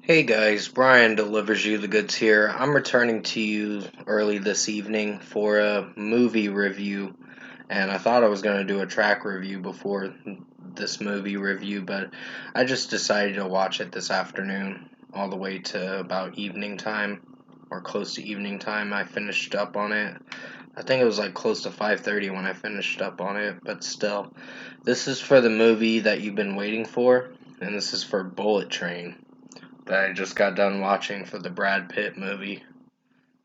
Hey guys, Brian delivers you the goods here. I'm returning to you early this evening for a movie review, and I thought I was going to do a track review before this movie review, but I just decided to watch it this afternoon, all the way to about evening time, or close to evening time. I finished up on it. I think it was like close to 5:30 when I finished up on it, but still. This is for the movie that you've been waiting for, and this is for Bullet Train that I just got done watching for the Brad Pitt movie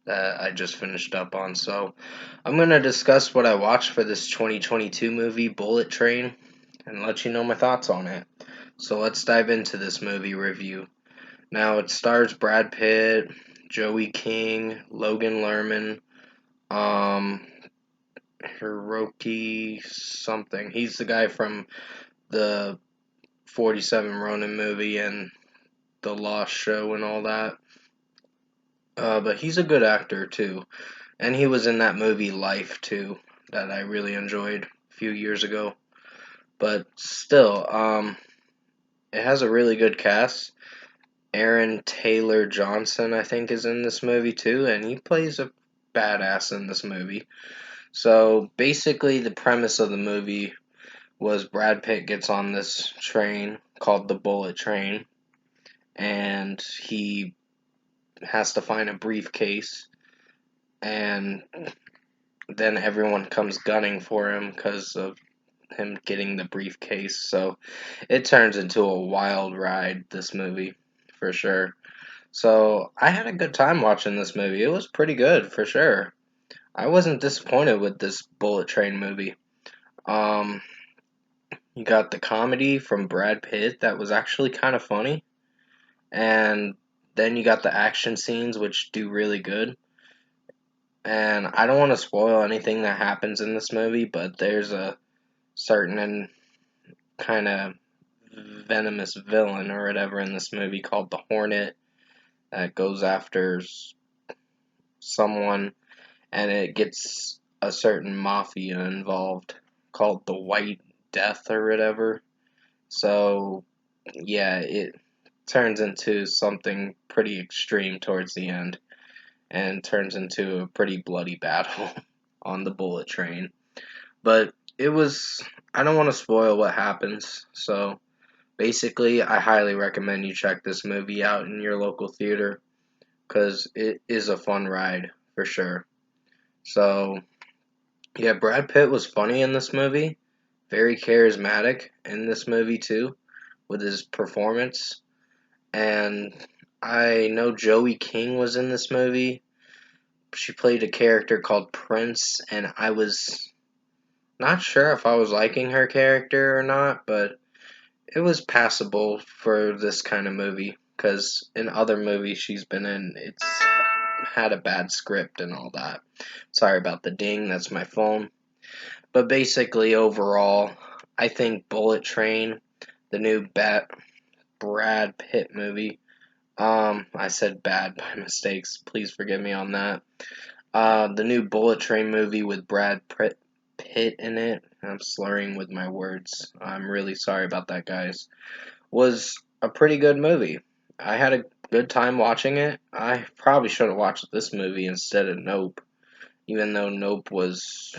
that I just finished up on. So I'm going to discuss what I watched for this 2022 movie, Bullet Train, and let you know my thoughts on it. So let's dive into this movie review. Now, it stars Brad Pitt, Joey King, Logan Lerman, um, Hiroki something. He's the guy from the 47 Ronin movie and the Lost Show and all that. But he's a good actor too, and he was in that movie Life too, that I really enjoyed a few years ago. But still, it has a really good cast. Aaron Taylor Johnson, I think, is in this movie too, and he plays a badass in this movie. So basically, the premise of the movie was Brad Pitt gets on this train called the Bullet Train, and he has to find a briefcase, and then everyone comes gunning for him because of him getting the briefcase. So it turns into a wild ride, this movie, for sure. So I had a good time watching this movie. It was pretty good, for sure. I wasn't disappointed with this Bullet Train movie. Um, you got the comedy from Brad Pitt that was actually kind of funny, and then you got the action scenes which do really good. And I don't want to spoil anything that happens in this movie, but there's a certain kind of venomous villain or whatever in this movie called the Hornet that goes after someone, and it gets a certain mafia involved called the White Death or whatever. So, yeah, it turns into something pretty extreme towards the end and turns into a pretty bloody battle on the bullet train. But it was, I don't want to spoil what happens, so basically, I highly recommend you check this movie out in your local theater because it is a fun ride for sure. So, yeah, Brad Pitt was funny in this movie, very charismatic in this movie too, with his performance. And I know Joey King was in this movie. She played a character called Prince, and I was not sure if I was liking her character or not, but it was passable for this kind of movie because in other movies she's been in, it's had a bad script and all that. Sorry about the ding, that's my phone. But basically, overall, I think Bullet Train, the new Brad Pitt movie. I said bad by mistakes. Please forgive me on that. The new Bullet Train movie with Pitt in it. I'm slurring with my words. I'm really sorry about that, guys. Was a pretty good movie. I had a good time watching it. I probably should have watched this movie instead of Nope, even though Nope was,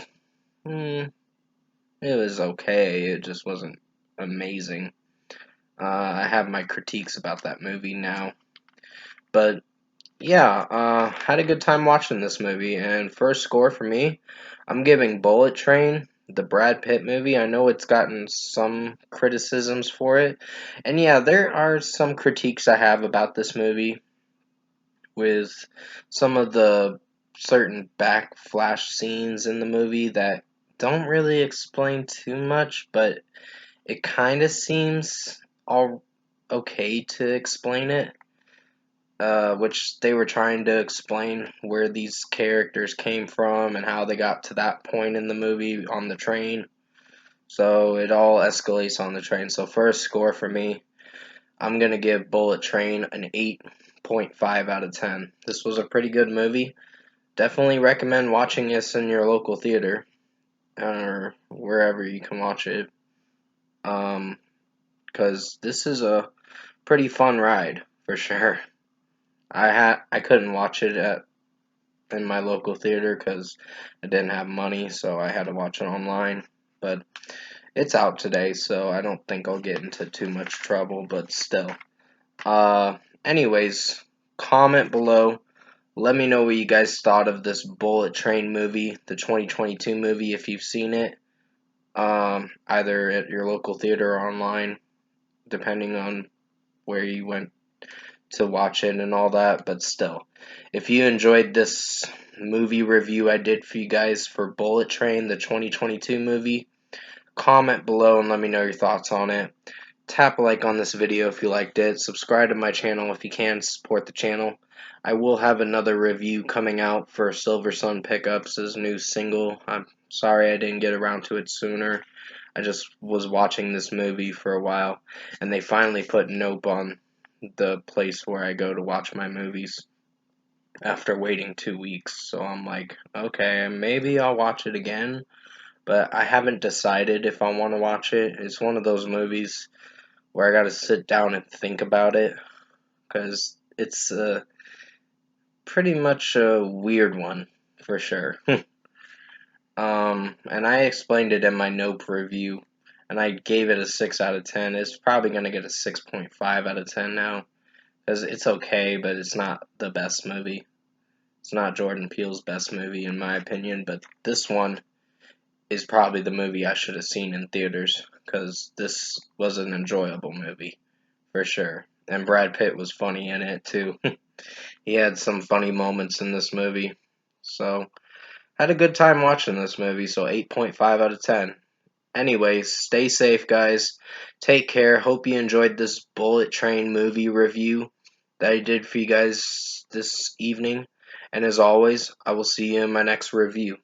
it was okay. It just wasn't amazing. I have my critiques about that movie now, but yeah, had a good time watching this movie. And first score for me, I'm giving Bullet Train, the Brad Pitt movie. I know it's gotten some criticisms for it. And yeah, there are some critiques I have about this movie with some of the certain backflash scenes in the movie that don't really explain too much, but it kind of seems all okay to explain it, which they were trying to explain where these characters came from and how they got to that point in the movie on the train. So it all escalates on the train. So first score for me, I'm gonna give Bullet Train an 8.5 out of 10. This was a pretty good movie. Definitely recommend watching this in your local theater or wherever you can watch it. Because this is a pretty fun ride for sure. I couldn't watch it in my local theater because I didn't have money, so I had to watch it online. But it's out today, so I don't think I'll get into too much trouble. But still, anyways, comment below. Let me know what you guys thought of this Bullet Train movie, the 2022 movie, if you've seen it. Either at your local theater or online, depending on where you went to watch it and all that. But still, if you enjoyed this movie review I did for you guys for Bullet Train, the 2022 movie, comment below and let me know your thoughts on it. Tap a like on this video if you liked it. Subscribe to my channel if you can. Support the channel. I will have another review coming out for Silver Sun Pickups' new single. I'm sorry I didn't get around to it sooner. I just was watching this movie for a while, and they finally put Nope on the place where I go to watch my movies after waiting 2 weeks. So I'm like, okay, maybe I'll watch it again, but I haven't decided if I want to watch it. It's one of those movies where I gotta sit down and think about it, because it's pretty much a weird one, for sure. And I explained it in my Nope review, and I gave it a 6 out of 10. It's probably gonna get a 6.5 out of 10 now, because it's okay, but it's not the best movie. It's not Jordan Peele's best movie, in my opinion, but this one is probably the movie I should have seen in theaters, because this was an enjoyable movie, for sure. And Brad Pitt was funny in it, too. He had some funny moments in this movie. So, had a good time watching this movie, so 8.5 out of 10. Anyways, stay safe, guys. Take care. Hope you enjoyed this Bullet Train movie review that I did for you guys this evening. And as always, I will see you in my next review.